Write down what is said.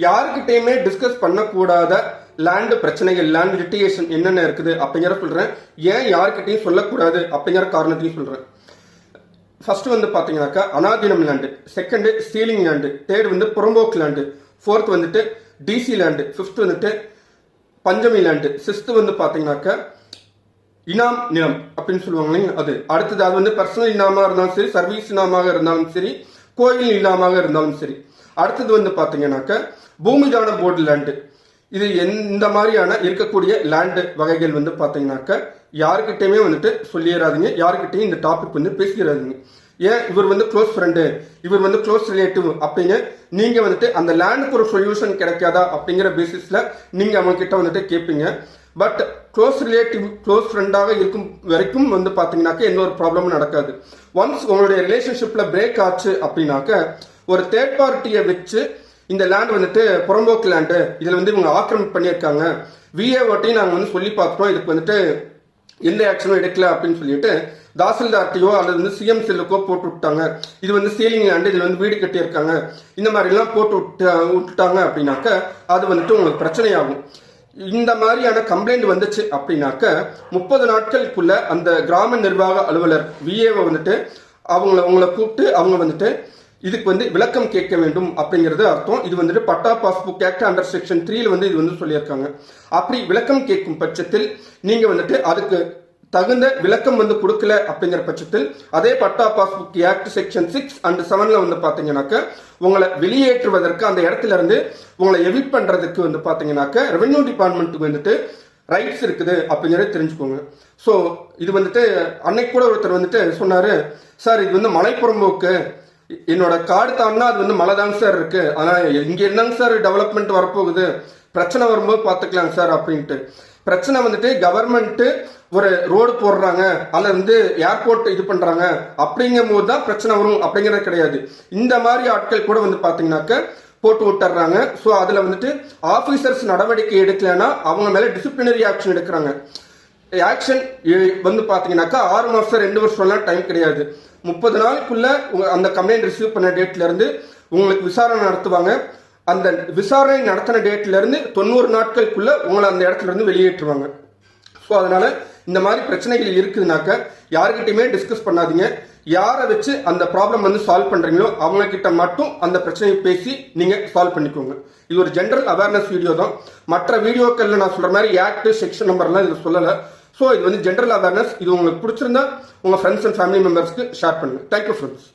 யாருக்கிட்டையுமே discuss பண்ணக்கூடாத land பிரச்சனைகள், land litigation என்னென்ன இருக்குது அப்படிங்கிற சொல்றேன். ஏன் யாருக்கிட்டையும் சொல்லக்கூடாது அப்படிங்கிற காரணத்தையும் சொல்றேன். ஃபர்ஸ்ட் வந்து பாத்தீங்கன்னாக்கா அனாதீனம் land, second ceiling land, third வந்து புறம்போக்கு லேண்டு, ஃபோர்த் வந்துட்டு டிசி லேண்டு, ஃபிஃப்த் வந்துட்டு பஞ்சமி லேண்டு, சிக்ஸ்த் வந்து பாத்தீங்கன்னாக்கா இனாம் நிலம் அப்படின்னு சொல்லுவாங்க. அது அடுத்தது அது வந்து பர்சனல் இனாமாக இருந்தாலும் சரி, சர்வீஸ் இனாமாக இருந்தாலும் சரி, கோயில் இனாமாக இருந்தாலும் சரி. அடுத்தது வந்து பாத்தீங்கன்னாக்கா பூமிதான போர்டு லேண்டு. இது இந்த மாதிரியான இருக்கக்கூடிய லேண்டு வகைகள் வந்து பாத்தீங்கன்னாக்கா யாருக்கிட்டையுமே வந்துட்டு சொல்லிடாதீங்க, யாருக்கிட்டையும் இந்த டாபிக் வந்து பேசிடாதீங்க. ஏன் இவர் வந்து க்ளோஸ் ஃப்ரெண்டு, இவர் வந்து க்ளோஸ் ரிலேட்டிவ் அப்படின்னு நீங்க வந்துட்டு அந்த லேண்டுக்கு ஒரு சொல்யூஷன் கிடைக்காதா அப்படிங்கிற பேசிஸ்ல நீங்க அவங்க கிட்ட வந்துட்டு கேட்பீங்க. பட் க்ளோஸ் ரிலேட்டிவ், க்ளோஸ் ஃப்ரெண்டாக இருக்கும் வரைக்கும் வந்து பாத்தீங்கன்னாக்க எந்த ஒரு ப்ராப்ளமும் நடக்காது. ஒன்ஸ் உங்களுடைய ரிலேஷன்ஷிப்ல பிரேக் ஆச்சு அப்படின்னாக்க ஒரு தேர்ட் பார்ட்டியை வச்சு இந்த லேண்ட் வந்துட்டு புறம்போக்கு லேண்டு, இதுல வந்து இவங்க ஆக்கிரமிப்பு பண்ணியிருக்காங்க, விஏஓட்டையும் நாங்கள் வந்து சொல்லி பார்த்துட்டோம், இதுக்கு வந்துட்டு எந்த ஆக்ஷனும் எடுக்கல அப்படின்னு சொல்லிட்டு தாசில்தார்ட்டையோ அல்லது வந்து சிஎம் செல்லுக்கோ போட்டு விட்டாங்க, இது வந்து சீலிங் லேண்டு, இதுல வந்து வீடு கட்டியிருக்காங்க, இந்த மாதிரி எல்லாம் போட்டு விட்டுட்டாங்க அப்படின்னாக்க அது வந்துட்டு உங்களுக்கு பிரச்சனையாகும். இந்த மாதிரியான கம்ப்ளைண்ட் வந்துச்சு அப்படின்னாக்க 30 நாட்களுக்குள்ள அந்த கிராம நிர்வாக அலுவலர் விஏஓ வந்துட்டு அவங்களை கூப்பிட்டு அவங்க வந்துட்டு இதுக்கு வந்து விளக்கம் கேட்க வேண்டும் அப்படிங்கிறது அர்த்தம். இது வந்துட்டு பட்டா பாஸ்புக் ஆக்ட் அண்டர் செக்ஷன் 3 வந்து இது வந்து சொல்லியிருக்காங்க. அப்படி விளக்கம் கேட்கும் பட்சத்தில் நீங்க வந்துட்டு அதுக்கு தகுந்த விளக்கம் வந்து கொடுக்கல அப்படிங்கிற பட்சத்தில் அதே பட்டா பாஸ்புக் ஆக்ட் செக்ஷன் 6 and 7 வந்து பாத்தீங்கன்னாக்க உங்களை வெளியேற்றுவதற்கு, அந்த இடத்துல இருந்து உங்களை எவிட் பண்றதுக்கு வந்து பாத்தீங்கன்னாக்க ரெவென்யூ டிபார்ட்மெண்ட்டுக்கு வந்துட்டு ரைட்ஸ் இருக்குது அப்படிங்கறத தெரிஞ்சுக்கோங்க. ஸோ இது வந்துட்டு அன்னைக்கு கூட ஒருத்தர் வந்துட்டு சொன்னாரு, சார் இது வந்து மலைப்புறம்போக்கு, என்னோட காடு தான்னா அது வந்து மலை தாங்க சார் இருக்கு, ஆனா இங்க என்னங்க சார் டெவலப்மெண்ட் வரப்போகுது, பிரச்சனை வரும்போது பாத்துக்கலாங்க சார் அப்படின்ட்டு. பிரச்சனை வந்துட்டு கவர்மெண்ட் ஒரு ரோடு போடுறாங்க அல்லது வந்து ஏர்போர்ட் இது பண்றாங்க அப்படிங்கும் போது தான் பிரச்சனை வரும் அப்படிங்கிறது கிடையாது. இந்த மாதிரி ஆட்கள் கூட வந்து பாத்தீங்கன்னாக்க போட்டு விட்டுறாங்க. ஸோ அதுல வந்துட்டு ஆபீசர்ஸ் நடவடிக்கை எடுக்கலன்னா அவங்க மேல டிசிப்ளினரி ஆக்ஷன் எடுக்கிறாங்க. ஆக்ஷன் வந்து பாத்தீங்கன்னாக்கா 6 மாசம் 2 வருஷம்லாம் டைம் கிடையாது. 30 நாளுக்குள்ள அந்த கம்ப்ளைண்ட் ரிசீவ் பண்ண டேட்ல இருந்து உங்களுக்கு விசாரணை நடத்துவாங்க. அந்த விசாரணை நடத்தின டேட்ல இருந்து 90 நாட்களுக்குள்ள உங்களை அந்த இடத்துல இருந்து வெளியேற்றுவாங்க. ஸோ அதனால இந்த மாதிரி பிரச்சனைகள் இருக்குதுனாக்க யாருக்கிட்டையுமே டிஸ்கஸ் பண்ணாதீங்க. யாரை வச்சு அந்த ப்ராப்ளம் வந்து சால்வ் பண்றீங்களோ அவங்க கிட்ட மட்டும் அந்த பிரச்சனையை பேசி நீங்க சால்வ் பண்ணிக்கோங்க. இது ஒரு ஜென்ரல் அவேர்னஸ் வீடியோ தான். மற்ற வீடியோக்கள்ல நான் சொல்ற மாதிரி ஆக்ட் செக்ஷன் நம்பர்லாம் இது சொல்லல. ஸோ இது வந்து ஜென்ரல் அவேர்னஸ். இது உங்களுக்கு பிடிச்சிருந்தா உங்க ஃப்ரெண்ட்ஸ் அண்ட் ஃபேமிலி மெம்பர்ஸ்க்கு ஷேர் பண்ணுங்க. Thank you friends.